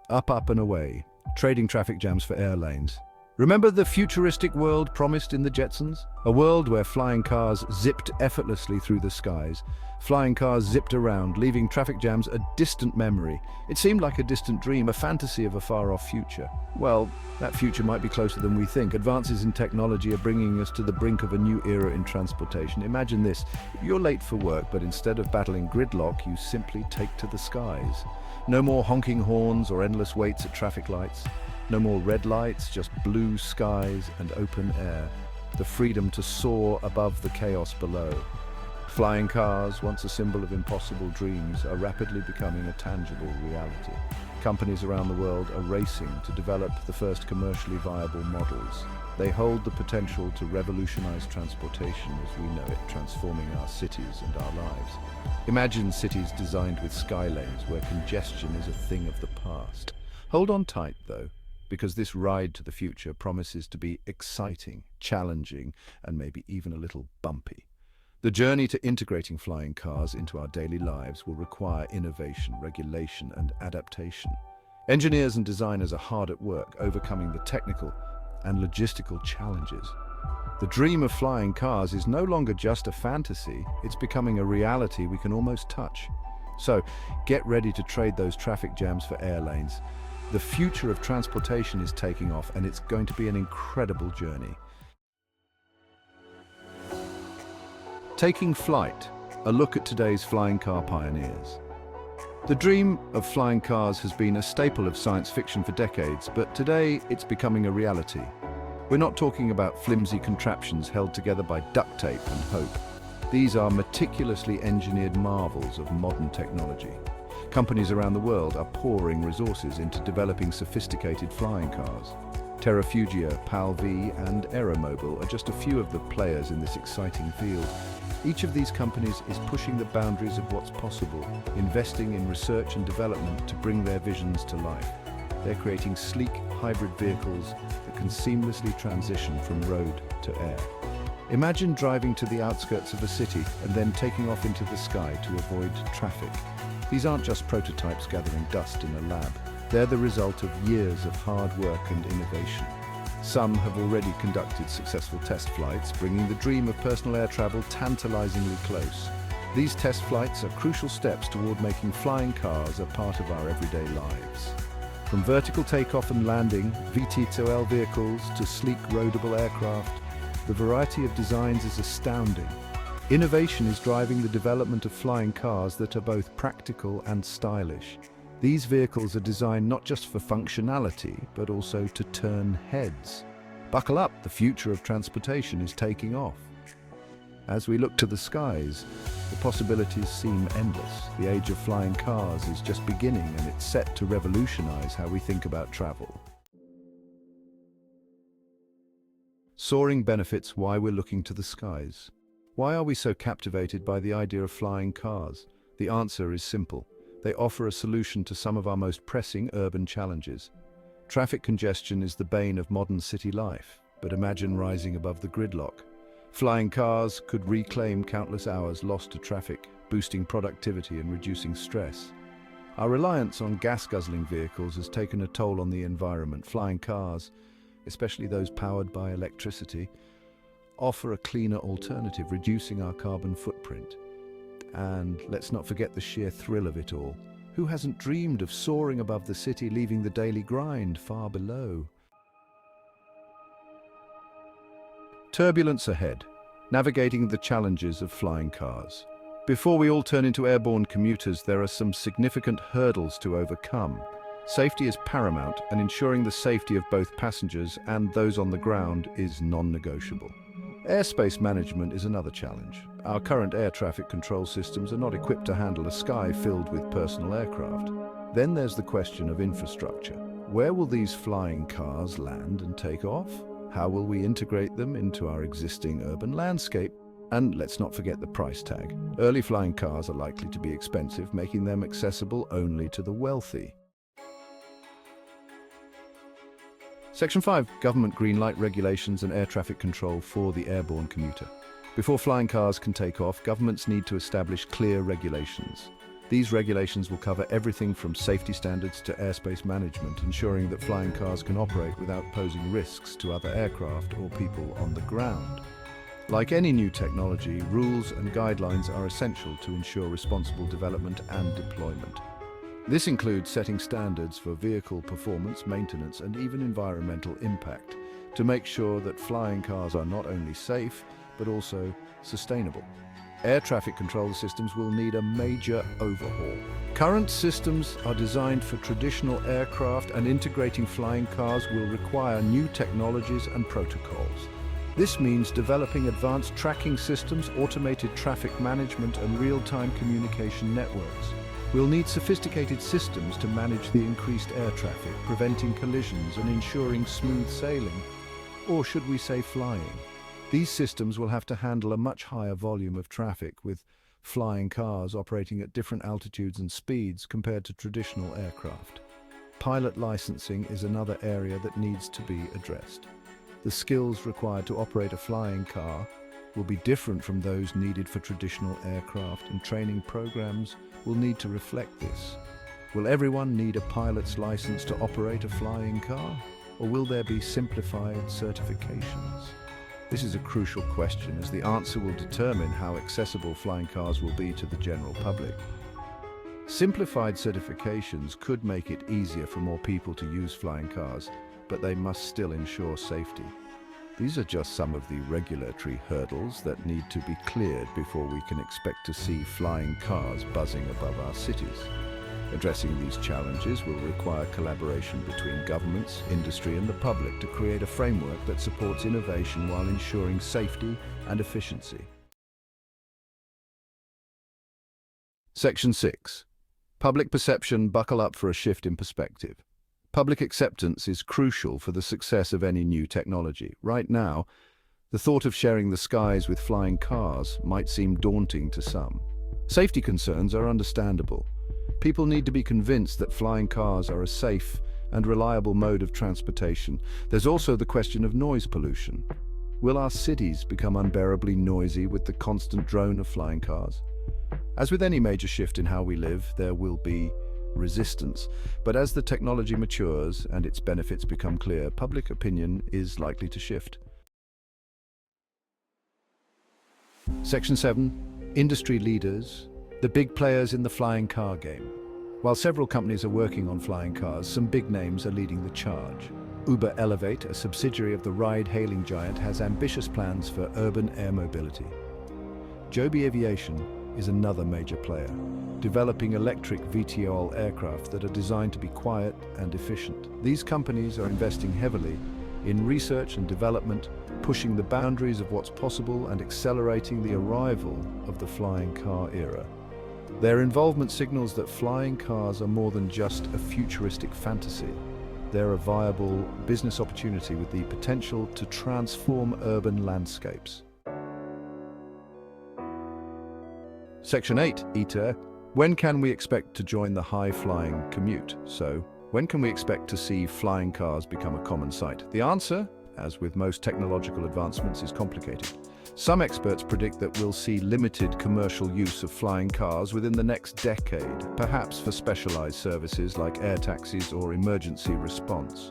Up, up and away, trading traffic jams for air lanes. Remember the futuristic world promised in the Jetsons? A world where flying cars zipped effortlessly through the skies. Flying cars zipped around, leaving traffic jams a distant memory. It seemed like a distant dream, a fantasy of a far-off future. Well, that future might be closer than we think. Advances in technology are bringing us to the brink of a new era in transportation. Imagine this: you're late for work, but instead of battling gridlock, you simply take to the skies. No more honking horns or endless waits at traffic lights. No more red lights, just blue skies and open air. The freedom to soar above the chaos below. Flying cars, once a symbol of impossible dreams, are rapidly becoming a tangible reality. Companies around the world are racing to develop the first commercially viable models. They hold the potential to revolutionize transportation as we know it, transforming our cities and our lives. Imagine cities designed with sky lanes where congestion is a thing of the past. Hold on tight, though, because this ride to the future promises to be exciting, challenging, and maybe even a little bumpy. The journey to integrating flying cars into our daily lives will require innovation, regulation, and adaptation. Engineers and designers are hard at work, overcoming the technical and logistical challenges. The dream of flying cars is no longer just a fantasy, it's becoming a reality we can almost touch. So, get ready to trade those traffic jams for air lanes. The future of transportation is taking off, and it's going to be an incredible journey. Taking flight, a look at today's flying car pioneers. The dream of flying cars has been a staple of science fiction for decades, but today it's becoming a reality. We're not talking about flimsy contraptions held together by duct tape and hope. These are meticulously engineered marvels of modern technology. Companies around the world are pouring resources into developing sophisticated flying cars. Terrafugia, PAL-V, and Aeromobile are just a few of the players in this exciting field. Each of these companies is pushing the boundaries of what's possible, investing in research and development to bring their visions to life. They're creating sleek, hybrid vehicles that can seamlessly transition from road to air. Imagine driving to the outskirts of a city and then taking off into the sky to avoid traffic. These aren't just prototypes gathering dust in a lab. They're the result of years of hard work and innovation. Some have already conducted successful test flights, bringing the dream of personal air travel tantalizingly close. These test flights are crucial steps toward making flying cars a part of our everyday lives. From vertical takeoff and landing, VTOL vehicles, to sleek roadable aircraft, the variety of designs is astounding. Innovation is driving the development of flying cars that are both practical and stylish. These vehicles are designed not just for functionality, but also to turn heads. Buckle up, the future of transportation is taking off. As we look to the skies, the possibilities seem endless. The age of flying cars is just beginning, and it's set to revolutionize how we think about travel. Soaring benefits why we're looking to the skies. Why are we so captivated by the idea of flying cars? The answer is simple. They offer a solution to some of our most pressing urban challenges. Traffic congestion is the bane of modern city life, but imagine rising above the gridlock. Flying cars could reclaim countless hours lost to traffic, boosting productivity and reducing stress. Our reliance on gas-guzzling vehicles has taken a toll on the environment. Flying cars, especially those powered by electricity, offer a cleaner alternative, reducing our carbon footprint. And let's not forget the sheer thrill of it all. Who hasn't dreamed of soaring above the city, leaving the daily grind far below? Turbulence ahead, navigating the challenges of flying cars. Before we all turn into airborne commuters, there are some significant hurdles to overcome. Safety is paramount, and ensuring the safety of both passengers and those on the ground is non-negotiable. Airspace management is another challenge. Our current air traffic control systems are not equipped to handle a sky filled with personal aircraft. Then there's the question of infrastructure. Where will these flying cars land and take off? How will we integrate them into our existing urban landscape? And let's not forget the price tag. Early flying cars are likely to be expensive, making them accessible only to the wealthy. Section 5. Government green light regulations and air traffic control for the airborne commuter. Before flying cars can take off, governments need to establish clear regulations. These regulations will cover everything from safety standards to airspace management, ensuring that flying cars can operate without posing risks to other aircraft or people on the ground. Like any new technology, rules and guidelines are essential to ensure responsible development and deployment. This includes setting standards for vehicle performance, maintenance, and even environmental impact to make sure that flying cars are not only safe, but also sustainable. Air traffic control systems will need a major overhaul. Current systems are designed for traditional aircraft, and integrating flying cars will require new technologies and protocols. This means developing advanced tracking systems, automated traffic management, and real-time communication networks. We'll need sophisticated systems to manage the increased air traffic, preventing collisions and ensuring smooth sailing, or should we say flying. These systems will have to handle a much higher volume of traffic, with flying cars operating at different altitudes and speeds compared to traditional aircraft. Pilot licensing is another area that needs to be addressed. The skills required to operate a flying car will be different from those needed for traditional aircraft, and training programs will need to reflect this. Will everyone need a pilot's license to operate a flying car, or will there be simplified certifications? This is a crucial question, as the answer will determine how accessible flying cars will be to the general public. Simplified certifications could make it easier for more people to use flying cars, but they must still ensure safety. These are just some of the regulatory hurdles that need to be cleared before we can expect to see flying cars buzzing above our cities. Addressing these challenges will require collaboration between governments, industry, and the public to create a framework that supports innovation while ensuring safety and efficiency. Section 6. Public perception. Buckle up for a shift in perspective. Public acceptance is crucial for the success of any new technology. Right now, the thought of sharing the skies with flying cars might seem daunting to some. Safety concerns are understandable. People need to be convinced that flying cars are a safe and reliable mode of transportation. There's also the question of noise pollution. Will our cities become unbearably noisy with the constant drone of flying cars? As with any major shift in how we live, there will be resistance. But as the technology matures and its benefits become clear, public opinion is likely to shift. Section 7. Industry leaders. The big players in the flying car game. While several companies are working on flying cars, some big names are leading the charge. Uber Elevate, a subsidiary of the ride-hailing giant, has ambitious plans for urban air mobility. Joby Aviation is another major player, developing electric VTOL aircraft that are designed to be quiet and efficient. These companies are investing heavily in research and development, pushing the boundaries of what's possible and accelerating the arrival of the flying car era. Their involvement signals that flying cars are more than just a futuristic fantasy. They're a viable business opportunity with the potential to transform urban landscapes. Section 8, ITER. When can we expect to join the high-flying commute? So, when can we expect to see flying cars become a common sight? The answer, as with most technological advancements, is complicated. Some experts predict that we'll see limited commercial use of flying cars within the next decade, perhaps for specialized services like air taxis or emergency response.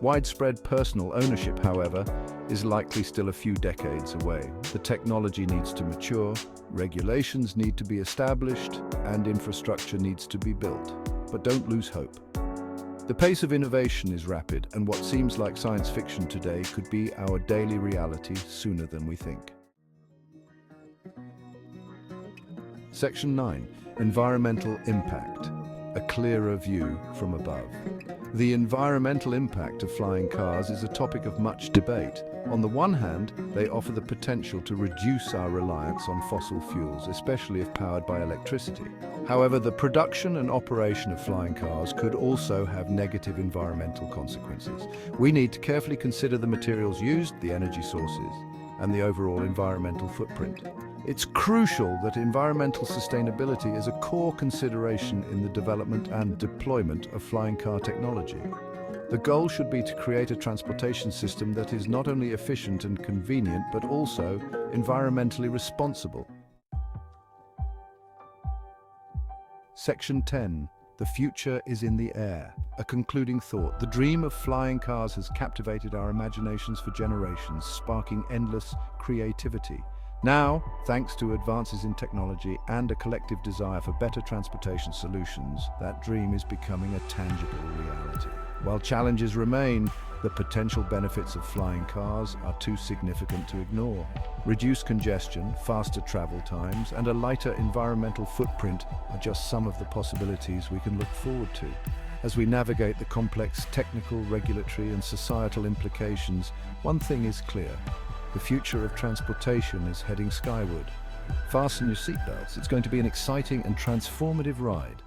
Widespread personal ownership, however, is likely still a few decades away. The technology needs to mature, regulations need to be established, and infrastructure needs to be built. But don't lose hope. The pace of innovation is rapid, and what seems like science fiction today could be our daily reality sooner than we think. Section 9. Environmental impact. A clearer view from above. The environmental impact of flying cars is a topic of much debate. On the one hand, they offer the potential to reduce our reliance on fossil fuels, especially if powered by electricity. However, the production and operation of flying cars could also have negative environmental consequences. We need to carefully consider the materials used, the energy sources, and the overall environmental footprint. It's crucial that environmental sustainability is a core consideration in the development and deployment of flying car technology. The goal should be to create a transportation system that is not only efficient and convenient, but also environmentally responsible. Section 10. The future is in the air. A concluding thought. The dream of flying cars has captivated our imaginations for generations, sparking endless creativity. Now, thanks to advances in technology and a collective desire for better transportation solutions, that dream is becoming a tangible reality. While challenges remain, the potential benefits of flying cars are too significant to ignore. Reduced congestion, faster travel times, and a lighter environmental footprint are just some of the possibilities we can look forward to. As we navigate the complex technical, regulatory, and societal implications, one thing is clear. The future of transportation is heading skyward. Fasten your seatbelts. It's going to be an exciting and transformative ride.